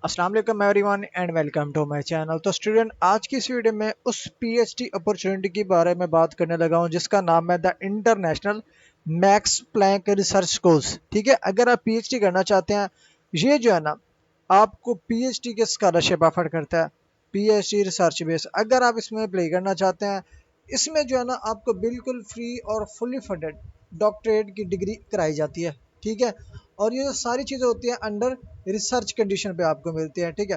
अस्सलाम वालेकुम everyone and welcome to my channel. तो स्टूडेंट, आज की इस वीडियो में उस पीएचडी अपॉर्चुनिटी के बारे में बात करने लगा हूं जिसका नाम है the international Max Planck research course. ठीक है, अगर आप पीएचडी करना चाहते हैं, ये जो है ना आपको पीएचडी के स्कॉलरशिप ऑफर करता है। पीएचडी रिसर्च बेस अगर आप इसमें अप्लाई करना चाहते हैं, इसमें जो है ना आपको बिल्कुल फ्री और फुली फंडेड डॉक्टरेट की डिग्री कराई जाती है। ठीक है, और ये सारी चीज़ें होती हैं अंडर रिसर्च कंडीशन पे आपको मिलती है। ठीक है,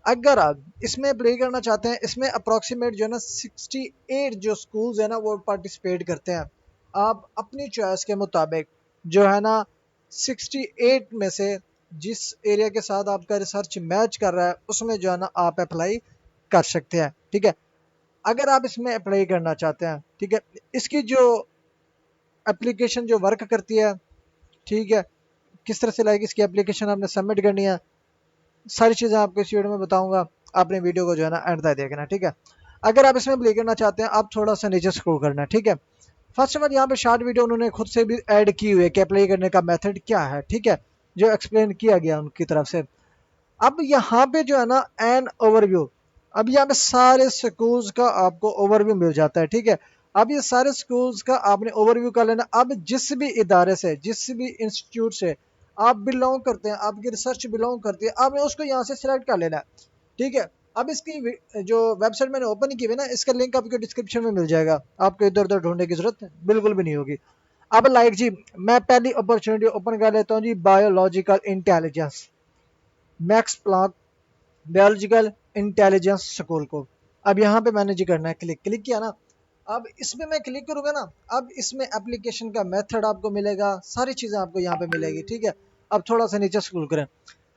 अगर आप इसमें अप्लाई करना चाहते हैं, इसमें अप्रोक्सीमेट जो है ना 68 जो स्कूल्स है ना वो पार्टिसिपेट करते हैं। आप अपनी चॉइस के मुताबिक जो है ना 68 में से जिस एरिया के साथ आपका रिसर्च मैच कर रहा है उसमें जो है ना आप अप्लाई कर सकते हैं। ठीक है, अगर आप इसमें अप्लाई करना चाहते हैं, ठीक है, इसकी जो एप्लीकेशन जो वर्क करती है, ठीक है, किस तरह से लाइक इसकी एप्लीकेशन आपने सबमिट करनी है, सारी चीज़ें आपको इस वीडियो में बताऊंगा। आपने वीडियो को जो है ना एंड तक देखना। ठीक है, अगर आप इसमें प्ले करना चाहते हैं, आप थोड़ा सा नीचे स्क्रॉल करना है। ठीक है, फर्स्ट ऑफ ऑल यहाँ पे शॉर्ट वीडियो उन्होंने खुद से भी ऐड की हुई है कि अप्लाई करने का मेथड क्या है। ठीक है, जो एक्सप्लेन किया गया उनकी तरफ से। अब यहाँ पे जो है ना एन ओवरव्यू, अब यहाँ पे सारे स्कूल्स का आपको ओवरव्यू मिल जाता है। ठीक है, अब ये सारे स्कूल्स का आपने ओवरव्यू कर लेना। अब जिस भी इदारे से, जिस भी इंस्टीट्यूट से आप बिलोंग करते हैं, आपकी रिसर्च बिलोंग करती है, आपने उसको यहाँ से सिलेक्ट कर लेना है। ठीक है, अब इसकी जो वेबसाइट मैंने ओपन की है ना, इसका लिंक आपको डिस्क्रिप्शन में मिल जाएगा। आपको इधर उधर ढूंढने की जरूरत बिल्कुल भी नहीं होगी। अब लाइक जी, मैं पहली अपॉर्चुनिटी ओपन कर लेता हूँ जी, biological intelligence, Max Planck biological intelligence school को। अब यहाँ पे मैंने जी करना है, क्लिक क्लिक किया ना। अब इसमें मैं क्लिक करूंगा ना, अब इसमें एप्लीकेशन का मेथड आपको मिलेगा, सारी चीजें आपको यहाँ पे मिलेगी। ठीक है, अब थोड़ा सा नीचे स्क्रॉल करें,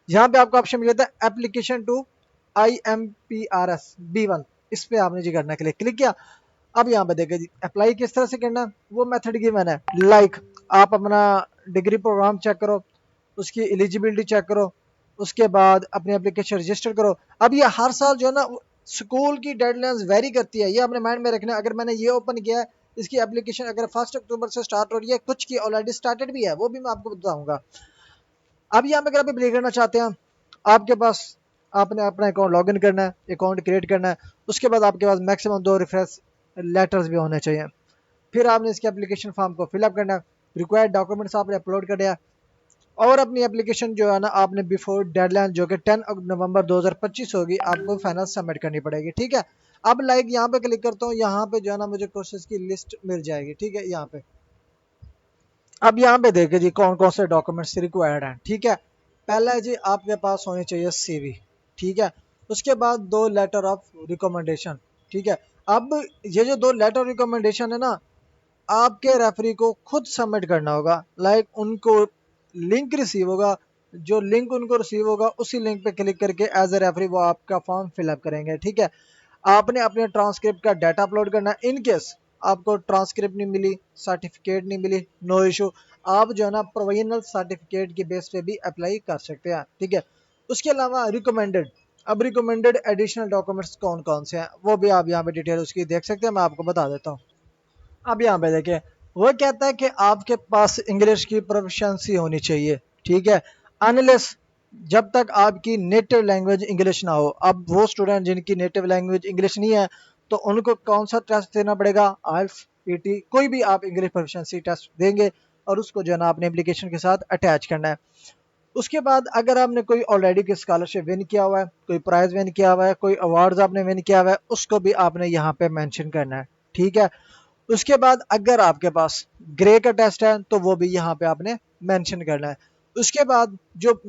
यहाँ पे आपको ऑप्शन मिल जाता है एप्लीकेशन टू IMPRS B1। इस पे आपने जी करना है, क्लिक क्लिक किया। अब यहाँ पे देखिए जी अप्लाई किस तरह से करना है, वो मेथड गिवन है। लाइक आप अपना डिग्री प्रोग्राम चेक करो, उसकी एलिजिबिलिटी चेक करो, उसके बाद अपनी एप्लीकेशन रजिस्टर करो। अब ये हर साल जो है ना स्कूल की डेडलाइंस वेरी करती है, ये अपने माइंड में रखना है। अगर मैंने ये ओपन किया है, इसकी एप्लीकेशन अगर 1 अक्टूबर से स्टार्ट हो रही है, कुछ की ऑलरेडी स्टार्टेड भी है, वो भी मैं आपको बताऊंगा। अब यहाँ पे अगर आप अप्लाई करना चाहते हैं, आपके पास आपने अपना अकाउंट लॉगिन करना है, अकाउंट क्रिएट करना है। उसके बाद आपके पास मैक्सिमम 2 रेफरेंस लेटर्स भी होने चाहिए। फिर आपने इसके एप्लीकेशन फॉर्म को फिलअप करना है, रिक्वायर्ड डॉक्यूमेंट्स आपने अपलोड कर दिया, और अपनी एप्लीकेशन जो है ना आपने बिफोर डेडलाइन जो कि 10 नवंबर 2025 होगी, आपको फाइनल सबमिट करनी पड़ेगी। ठीक है, अब लाइक यहाँ पे क्लिक करता हूँ, यहाँ पे जो है ना मुझे कोर्सेज की लिस्ट मिल जाएगी। ठीक है, यहाँ पे अब यहाँ पे देखिए जी कौन कौन से डॉक्यूमेंट्स रिक्वायर्ड हैं। ठीक है, पहला है जी आपके पास होनी चाहिए सीवी। ठीक है, उसके बाद 2 लेटर ऑफ रिकमेंडेशन। ठीक है, अब ये जो 2 लेटर रिकमेंडेशन है ना, आपके रेफरी को खुद सबमिट करना होगा। लाइक उनको लिंक रिसीव होगा, जो लिंक उनको रिसीव होगा उसी लिंक पे क्लिक करके एज ए रेफरी वो आपका फॉर्म फिलअप करेंगे। ठीक है, आपने अपने ट्रांसक्रिप्ट का डाटा अपलोड करना है। इन केस आपको ट्रांसक्रिप्ट नहीं मिली, सर्टिफिकेट नहीं मिली, नो इशू, आप जो है ना प्रोविजनल सर्टिफिकेट के बेस पे भी अप्लाई कर सकते हैं। ठीक है, उसके अलावा रिकमेंडेड, अब रिकमेंडेड एडिशनल डॉक्यूमेंट्स कौन कौन से हैं वो भी आप यहाँ पे डिटेल उसकी देख सकते हैं, मैं आपको बता देता हूँ। अब यहाँ पे देखिए, वो कहता है कि आपके पास इंग्लिश की प्रोफिशिएंसी होनी चाहिए। ठीक है, अनलेस, जब तक आपकी नेटिव लैंग्वेज इंग्लिश ना हो। अब वो स्टूडेंट जिनकी नेटिव लैंग्वेज इंग्लिश नहीं है, तो उनको कौन सा टेस्ट देना पड़ेगा, आइल्स, पीटी, कोई भी आप इंग्लिश प्रोफिशिएंसी टेस्ट देंगे और उसको जो है ना अपने एप्लीकेशन के साथ अटैच करना है। उसके बाद अगर आपने कोई ऑलरेडी की स्कॉलरशिप विन किया हुआ है, कोई प्राइज विन किया हुआ है, कोई अवार्ड्स आपने विन किया हुआ है, उसको भी आपने यहाँ पे मेंशन करना है। ठीक है, उसके बाद अगर आपके पास ग्रे का टेस्ट है तो वो भी यहाँ पे आपने मेंशन करना है। उसके बाद जो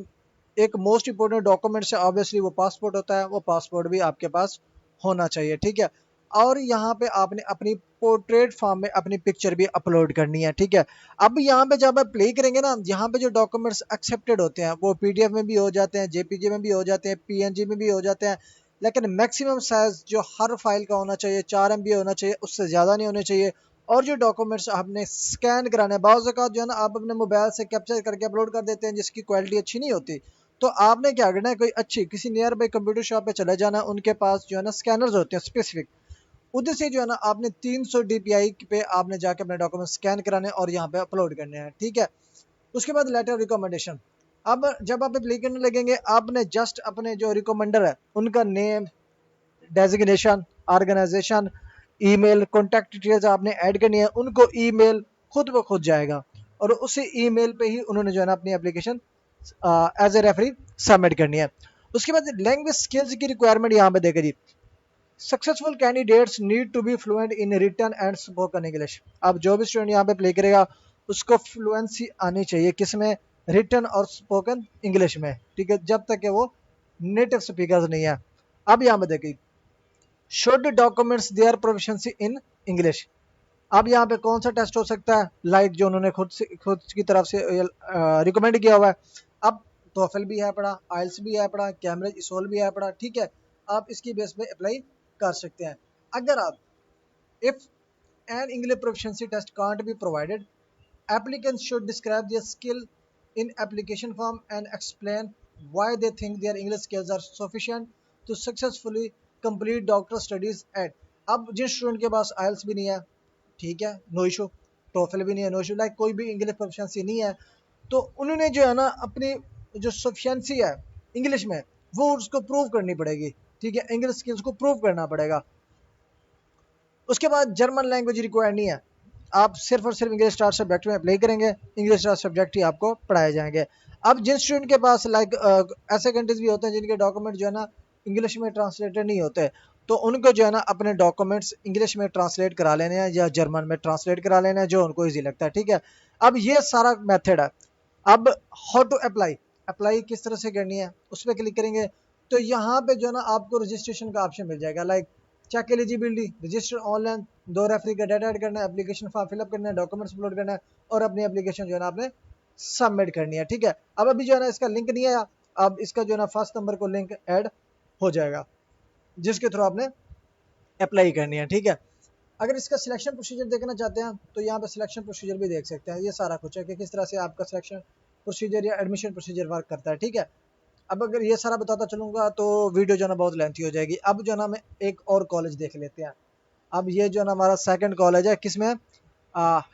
एक मोस्ट इंपोर्टेंट डॉक्यूमेंट है ऑब्वियसली वो पासपोर्ट होता है, वो पासपोर्ट भी आपके पास होना चाहिए। ठीक है, और यहाँ पे आपने अपनी पोर्ट्रेट फॉर्म में अपनी पिक्चर भी अपलोड करनी है। ठीक है, अब यहाँ पे जब आप प्ले करेंगे ना, यहाँ पे जो डॉक्यूमेंट्स एक्सेप्टेड होते हैं वो पीडीएफ में भी हो जाते हैं, जेपीजी में भी हो जाते हैं, पीएनजी में भी हो जाते हैं, लेकिन मैक्सिमम साइज जो हर फाइल का होना चाहिए 4 MB होना चाहिए, उससे ज़्यादा नहीं होने चाहिए। और जो डॉक्यूमेंट्स आपने स्कैन कराने, बाज़ औक़ात जो है ना आप अपने मोबाइल से कैप्चर करके अपलोड कर देते हैं जिसकी क्वालिटी अच्छी नहीं होती। तो आपने क्या करना है, कोई अच्छी किसी नियर बाई कंप्यूटर शॉप पे चले जाना, उनके पास जो है ना स्कैनर्स होते हैं स्पेसिफिक, उधर से जो है ना आपने 300 DPI पे आपने जाके अपने डॉक्यूमेंट स्कैन कराने और यहाँ पे अपलोड करने हैं। ठीक है, उसके बाद लेटर रिकमेंडेशन, अब जब आप अप्लाई करने लगेंगे, आपने जस्ट अपने जो रिकमेंडर है उनका name, designation, organisation, email, contact details आपने ऐड करनी है, उनको ईमेल खुद ब खुद जाएगा और उसी ईमेल पे ही उन्होंने जो है ना अपनी application as a referee submit करनी है। उसके बाद लैंग्वेज स्किल्स की रिक्वायरमेंट यहाँ पे देखा जी, successful candidates need to be fluent in written and spoken English. अब जो भी स्टूडेंट यहाँ पे प्ले करेगा उसको फ्लुएंसी आनी चाहिए, किसमें, रिटन और स्पोकन इंग्लिश में, ठीक है, जब तक कि वो नेटिव स्पीकर्स नहीं है। अब यहाँ पे देखिए, should documents their proficiency in English. अब यहाँ पे कौन सा टेस्ट हो सकता है, लाइक जो उन्होंने खुद की तरफ से रिकमेंड किया हुआ है। अब टोफल भी है पड़ा, आइल्स भी है पड़ा, कैम्ब्रिज इसोल भी है पड़ा, ठीक है, आप इसकी बेस पे अप्लाई कर सकते हैं। अगर आप, if an English proficiency test can't be provided, applicants should describe their skill in application form and explain why they think their English skills are sufficient to successfully complete doctoral studies at। अब जिन student के पास आइल्स भी नहीं है, ठीक है, no issue, TOEFL भी नहीं है, नो इशू, लाइक कोई भी इंग्लिश प्रोफिशिएंसी नहीं है, तो उन्होंने जो है ना अपनी जो सफिशिएंसी है इंग्लिश में वो उसको प्रूव करनी पड़ेगी, ठीक है, इंग्लिश स्किल्स को प्रूव करना पड़ेगा। उसके बाद जर्मन लैंग्वेज रिक्वायर्ड नहीं है, आप सिर्फ और सिर्फ इंग्लिश स्टार सब्जेक्ट में अप्लाई करेंगे, इंग्लिश स्टार सब्जेक्ट ही आपको पढ़ाए जाएंगे। अब जिन स्टूडेंट के पास लाइक ऐसे कंट्रीज भी होते हैं जिनके डॉक्यूमेंट जो है ना इंग्लिश में ट्रांसलेटेड नहीं होते, तो उनको जो है ना अपने डॉक्यूमेंट्स इंग्लिश में ट्रांसलेट करा लेने हैं या जर्मन में ट्रांसलेट करा लेना है, जो उनको ईजी लगता है, ठीक है। अब ये सारा मेथड है। अब हाउ टू अप्लाई, अप्लाई किस तरह से करनी है उस पर क्लिक करेंगे, तो यहाँ पे जो है ना आपको रजिस्ट्रेशन का ऑप्शन मिल जाएगा, like check eligibility, register online, दो रेफरी का डाटा ऐड करना है, एप्लीकेशन फॉर्म फिलअप करना है, डॉक्यूमेंट्स अपलोड करना है और अपनी एप्लीकेशन जो है ना आपने सबमिट करनी है, ठीक है। अब अभी जो है ना इसका लिंक नहीं आया, अब इसका जो है ना फर्स्ट नंबर को लिंक ऐड हो जाएगा जिसके थ्रू आपने अप्लाई करनी है, ठीक है। अगर इसका सिलेक्शन प्रोसीजर देखना चाहते हैं तो यहाँ पे सिलेक्शन प्रोसीजर भी देख सकते हैं, ये सारा कुछ है कि किस तरह से आपका सिलेक्शन प्रोसीजर या एडमिशन प्रोसीजर वर्क करता है, ठीक है। अब अगर ये सारा बताता चलूंगा तो वीडियो जो है ना बहुत लेंथी हो जाएगी। अब जो है ना हमें एक और कॉलेज देख लेते हैं। अब ये जो है ना हमारा सेकंड कॉलेज है, किसमें,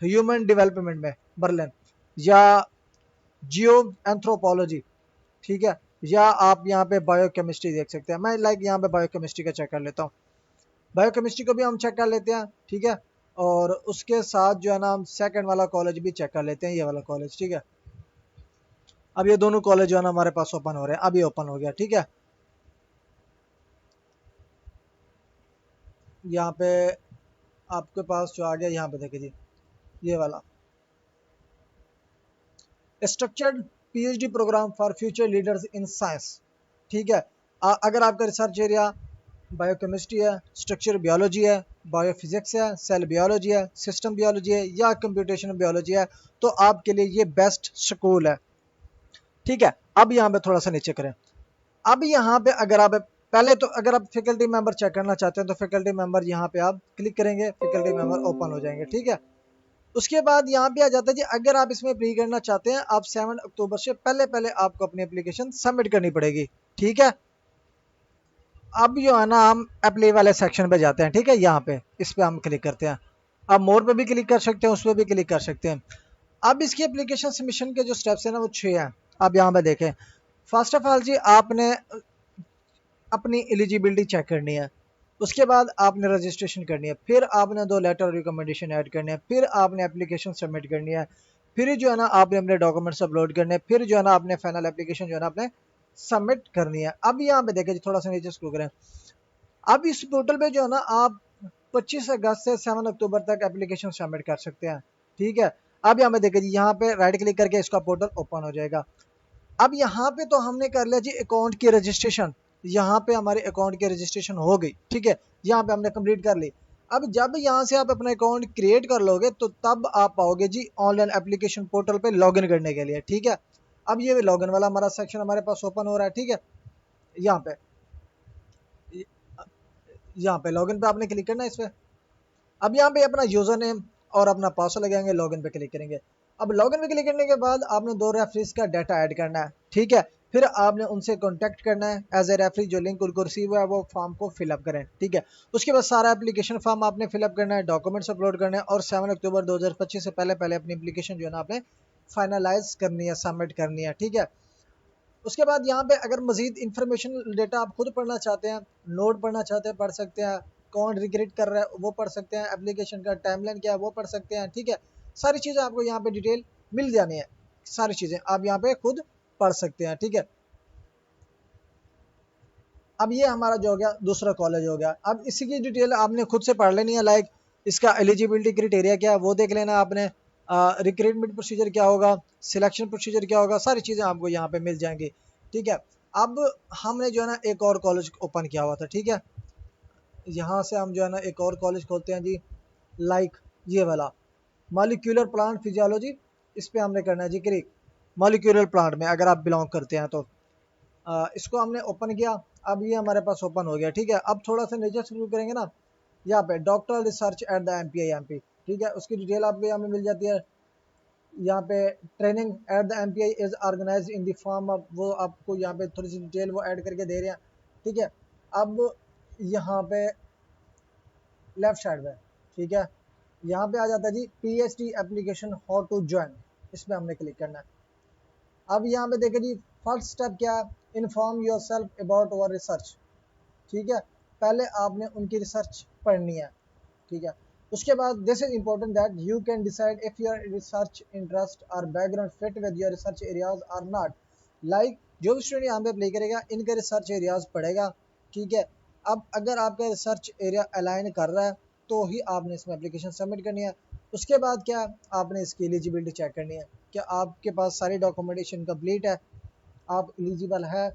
ह्यूमन डेवलपमेंट में, बर्लिन, या जियो एंथ्रोपोलॉजी, ठीक है, या आप यहाँ पे बायोकेमिस्ट्री देख सकते हैं। मैं लाइक यहाँ पे बायोकेमिस्ट्री का चेक कर लेता हूँ, बायोकेमिस्ट्री को भी हम चेक कर लेते हैं, ठीक है। और उसके साथ जो है ना हम सेकंड वाला कॉलेज भी चेक कर लेते हैं, ये वाला कॉलेज, ठीक है। अब ये दोनों कॉलेज जो है ना हमारे पास ओपन हो रहे हैं, अब ये ओपन हो गया, ठीक है। यहाँ पे आपके पास जो आ गया, यहाँ पे देखिए जी, ये वाला structured PhD programme for future leaders in science, ठीक है। अगर आपका रिसर्च एरिया बायोकेमिस्ट्री है, स्ट्रक्चर बियोलॉजी है, बायोफिजिक्स है, सेल बियोलॉजी है, सिस्टम बियोलॉजी है या कंप्यूटेशनल बियोलॉजी है, तो आपके लिए ये बेस्ट स्कूल है, ठीक है। अब यहाँ पे थोड़ा सा नीचे करें। अब यहाँ पे अगर आप पहले तो अगर आप फैकल्टी मेंबर चेक करना चाहते हैं तो फैकल्टी मेंबर यहाँ पे आप क्लिक करेंगे, फैकल्टी मेंबर ओपन हो जाएंगे, ठीक है। उसके बाद यहाँ पे आ जाता है जी, अगर आप इसमें प्री करना चाहते हैं, आप 7 अक्टूबर से पहले पहले आपको अपनी एप्लीकेशन सबमिट करनी पड़ेगी, ठीक है। अब जो है ना हम अप्लाई वाले सेक्शन पे जाते हैं, ठीक है, यहाँ पे इस पे हम क्लिक करते हैं। आप मोर पे भी क्लिक कर सकते हैं, उस पर भी क्लिक कर सकते हैं। अब इसकी एप्लीकेशन सबमिशन के जो स्टेप्स हैं ना वो 6 हैं। आप यहाँ पे देखें, फर्स्ट ऑफ ऑल जी आपने अपनी एलिजिबिलिटी चेक करनी है, उसके बाद आपने रजिस्ट्रेशन करनी है, फिर आपने 2 लेटर रिकमेंडेशन ऐड करने हैं, फिर आपने एप्लीकेशन सबमिट करनी है, फिर जो है ना आपने अपने डॉक्यूमेंट्स अपलोड करने हैं, फिर जो है ना आपने फाइनल एप्लीकेशन जो है ना आपने सबमिट करनी है। अब यहाँ पे देखें थोड़ा सा नीचे स्क्रॉल करें। अब इस पोर्टल पे जो है ना आप 25 अगस्त से 7 अक्टूबर तक एप्लीकेशन सबमिट कर सकते हैं, ठीक है। अब यहाँ पे देखें जी, यहाँ पे राइट क्लिक करके इसका पोर्टल ओपन हो जाएगा। अब यहाँ पे तो हमने कर लिया जी अकाउंट की रजिस्ट्रेशन, यहाँ पे हमारे अकाउंट की रजिस्ट्रेशन हो गई, ठीक है, यहाँ पे हमने कंप्लीट कर ली। अब जब यहाँ से आप अपना अकाउंट क्रिएट कर लोगे तो तब आप पाओगे जी ऑनलाइन एप्लीकेशन पोर्टल पे लॉगिन करने के लिए, ठीक है। अब ये लॉगिन वाला हमारा सेक्शन हमारे पास ओपन हो रहा है, ठीक है। यहाँ पे यहाँ पे लॉगिन पे आपने क्लिक करना है इस पे। अब यहाँ पे अपना यूजर नेम और अपना पासवर्ड लगाएंगे, लॉगिन पे क्लिक करेंगे। अब लॉगिन पे क्लिक करने के बाद आपने 2 रेफरीज का डाटा ऐड करना है, ठीक है। फिर आपने उनसे कांटेक्ट करना है एज ए रेफरी, जो लिंक उनको रिसीव हुआ है वो फॉर्म को फिलअप करें, ठीक है। उसके बाद सारा एप्लीकेशन फॉर्म आपने फिलअप करना है, डॉक्यूमेंट्स अपलोड करना है और 7 अक्टूबर 2025 से पहले पहले अपनी एप्लीकेशन जो है ना आपने फाइनलाइज करनी है, सबमिट करनी है, ठीक है। उसके बाद यहाँ पे अगर मजीद इंफॉर्मेशन डेटा आप खुद पढ़ना चाहते हैं, नोट पढ़ना चाहते हैं, पढ़ सकते हैं, कौन रिक्रिएट कर रहा है वो पढ़ सकते हैं, एप्लीकेशन का टाइमलाइन क्या है वो पढ़ सकते हैं, ठीक है। सारी चीज़ें आपको यहाँ पे डिटेल मिल जानी है, सारी चीज़ें आप यहाँ पे खुद पढ़ सकते हैं, ठीक है। अब ये हमारा जो हो गया दूसरा कॉलेज हो गया। अब इसी की डिटेल आपने खुद से पढ़ लेनी है, लाइक इसका एलिजिबिलिटी क्राइटेरिया क्या है वो देख लेना आपने, रिक्रूटमेंट प्रोसीजर क्या होगा, सिलेक्शन प्रोसीजर क्या होगा, सारी चीज़ें आपको यहाँ पे मिल जाएंगी, ठीक है। अब हमने जो है ना एक और कॉलेज ओपन किया हुआ था, ठीक है। यहाँ से हम जो है ना एक और कॉलेज खोलते हैं जी, लाइक ये वाला मॉलिक्यूलर प्लांट फिजियोलॉजी, इस पे हमने करना है जी क्लिक। मॉलिक्यूलर प्लांट में अगर आप बिलोंग करते हैं तो इसको हमने ओपन किया। अब ये हमारे पास ओपन हो गया, ठीक है। अब थोड़ा सा नीचे शुरू करेंगे ना, यहाँ पे doctor research eight the MPI, ठीक है, उसकी डिटेल आपको यहाँ पे मिल जाती है। यहाँ पे training at the MPI is organised in the form of, वो आपको यहाँ पे थोड़ी सी डिटेल वो ऐड करके दे रहे हैं, ठीक है। अब यहाँ पे लेफ्ट साइड में, ठीक है, यहाँ पे आ जाता है जी PhD application how to join, इस पर हमने क्लिक करना है। अब यहाँ पे देखें जी फर्स्ट स्टेप क्या है, inform your self about our research, ठीक है। पहले आपने उनकी रिसर्च पढ़नी है, ठीक है। उसके बाद this is important that you can decide if your research interest और background fit with your research areas are not, like जो भी स्टूडेंट यहाँ पे अप्लाई करेगा इनके रिसर्च एरियाज पढ़ेगा, ठीक है। अब अगर आपका रिसर्च एरिया अलाइन कर रहा है तो ही आपने इसमें एप्लीकेशन सबमिट करनी है। उसके बाद क्या आपने इसकी एलिजिबिलिटी चेक करनी है, क्या आपके पास सारी डॉक्यूमेंटेशन कंप्लीट है, आप एलिजिबल है,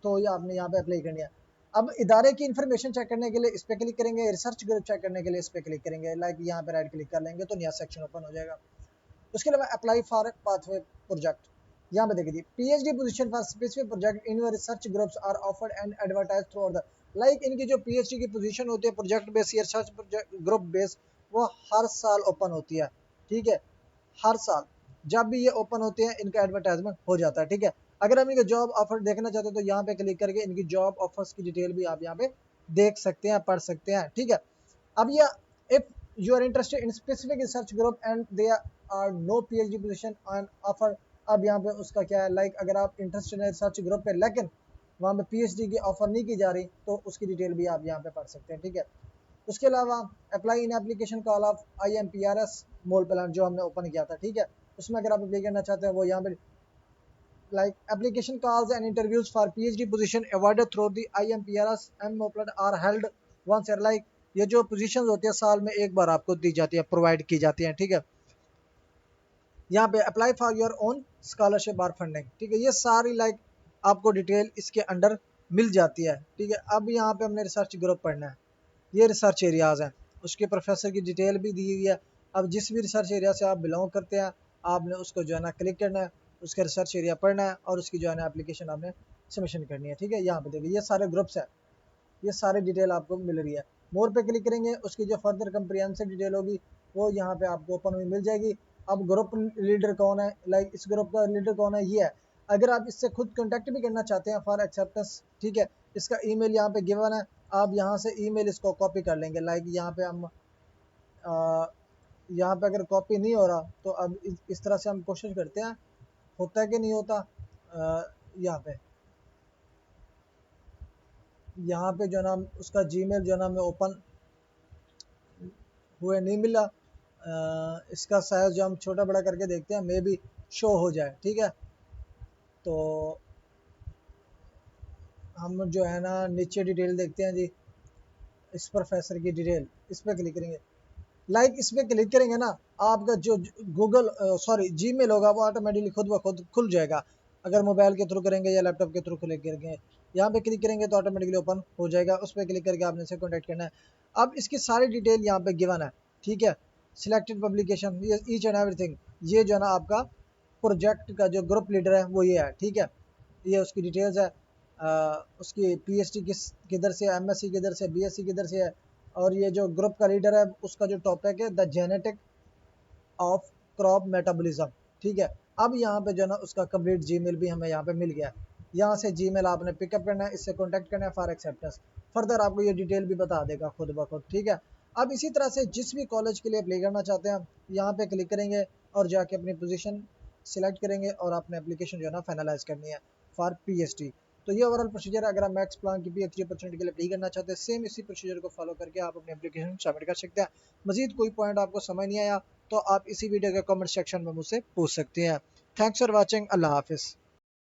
तो ये आपने यहाँ पे अप्लाई करनी है। अब इदारे की इन्फॉर्मेशन चेक करने के लिए इस पे क्लिक करेंगे, रिसर्च ग्रुप चेक करने के लिए इस पे क्लिक करेंगे, लाइक यहाँ पे राइट क्लिक कर लेंगे तो नया सेक्शन ओपन हो जाएगा। उसके अलावा अप्लाई फॉर पाथवे प्रोजेक्ट, यहाँ पे देखिए PhD position for specific project in your research groups are offered and advertise throughout the, like इनकी जो पीएचडी की पोजीशन होती है प्रोजेक्ट बेस या रिसर्च ग्रुप बेस, वो हर साल ओपन होती है, ठीक है। हर साल जब भी ये ओपन होते हैं इनका एडवर्टाइजमेंट हो जाता है, ठीक है। अगर हम इनके जॉब ऑफर देखना चाहते हैं तो यहाँ पे क्लिक करके इनकी जॉब ऑफर्स की डिटेल भी आप यहाँ पे देख सकते हैं, पढ़ सकते हैं, ठीक है। अब ये if you are interested in specific research group and they are no PhD position on offer, अब यहाँ पे उसका क्या है, लाइक अगर आप इंटरेस्टेड है रिसर्च ग्रुप पे लेकिन वहाँ पे पीएचडी की ऑफर नहीं की जा रही तो उसकी डिटेल भी आप यहाँ पे पढ़ सकते हैं, ठीक है। उसके अलावा apply in application call of IMPRS mole plan जो हमने ओपन किया था, ठीक है, उसमें अगर आप अप्लाई करना चाहते हैं वो यहाँ पे, like application calls and interviews for PhD position awarded through the IMPRS MOPLAN are held once year, like ये जो पोजीशंस होती है साल में एक बार आपको दी जाती है, प्रोवाइड की जाती है, ठीक है। यहाँ पे apply for your own scholarship और फंडिंग, ठीक है, ये सारी लाइक आपको डिटेल इसके अंडर मिल जाती है, ठीक है। अब यहाँ पे हमने रिसर्च ग्रुप पढ़ना है, ये रिसर्च एरियाज हैं, उसके प्रोफेसर की डिटेल भी दी हुई है। अब जिस भी रिसर्च एरिया से आप बिलोंग करते हैं आपने उसको जो है ना क्लिक करना है, उसका रिसर्च एरिया पढ़ना है और उसकी जो है ना एप्लीकेशन आपने सबमिशन करनी है, ठीक है। यहाँ पे देखिए ये सारे ग्रुप्स हैं, ये सारी डिटेल आपको मिल रही है। मोर पे क्लिक करेंगे उसकी जो फर्दर कंप्रिहेंसिव डिटेल होगी वो यहाँ पे आपको ओपन हुई मिल जाएगी। अब ग्रुप लीडर कौन है, लाइक इस ग्रुप का लीडर कौन है, ये है। अगर आप इससे खुद कॉन्टैक्ट भी करना चाहते हैं फॉर एक्सेप्टेंस, ठीक है, इसका ईमेल यहाँ पे गिवन है, आप यहाँ से ईमेल इसको कॉपी कर लेंगे, लाइक यहाँ पे हम यहाँ पे अगर कॉपी नहीं हो रहा तो अब इस तरह से हम कोशिश करते हैं, होता है कि नहीं होता। यहाँ पे यहाँ पे जो ना उसका जीमेल जो ना हमें ओपन हुए नहीं मिला, इसका साइज जो हम छोटा बड़ा करके देखते हैं मे बी शो हो जाए, ठीक है। तो हम जो है ना नीचे डिटेल देखते हैं जी, इस प्रोफेसर की डिटेल इस पर क्लिक करेंगे, लाइक इस पर क्लिक करेंगे ना आपका जो गूगल सॉरी जीमेल होगा वो ऑटोमेटिकली खुद ब खुद खुल जाएगा। अगर मोबाइल के थ्रू करेंगे या लैपटॉप के थ्रू क्लिक करेंगे, यहाँ पे क्लिक करेंगे तो ऑटोमेटिकली ओपन हो जाएगा, उस पर क्लिक करके आपने इसे कॉन्टैक्ट करना है। अब इसकी सारी डिटेल यहाँ पे गिवन है, ठीक है, सिलेक्टेड पब्लिकेशन ये ईच एंड एवरीथिंग, ये जो है ना आपका प्रोजेक्ट का जो ग्रुप लीडर है वो ये है, ठीक है। ये उसकी डिटेल्स है, उसकी पीएचडी किधर से, एमएससी किधर से, बीएससी किधर से है, और ये जो ग्रुप का लीडर है उसका जो टॉपिक है the genetic of crop metabolism, ठीक है। अब यहाँ पे जो ना उसका कंप्लीट जीमेल भी हमें यहाँ पे मिल गया, यहाँ से जीमेल आपने पिकअप करना है, इससे कॉन्टैक्ट करना है फॉर एक्सेप्टेंस, फर्दर आपको ये डिटेल भी बता देगा खुद ब खुद, ठीक है। अब इसी तरह से जिस भी कॉलेज के लिए अप्लाई करना चाहते हैं यहाँ पे क्लिक करेंगे और जाके अपनी पोजीशन सिलेक्ट करेंगे और अपने एप्लीकेशन जो है ना फाइनलाइज करनी है। For PhD. तो ये ओवरऑल प्रोसीजर, अगर आप मैक्स प्लान की पीएचडी अपॉर्चुनिटी के लिए अप्लाई करना चाहते हैं, सेम इसी प्रोसीजर को फॉलो करके आप अपनी एप्लीकेशन सबमिट कर सकते हैं। मजीद कोई पॉइंट आपको समझ नहीं आया तो आप इसी वीडियो के कमेंट सेक्शन में मुझसे पूछ सकते हैं। Thanks for watching. अल्लाह हाफिज़।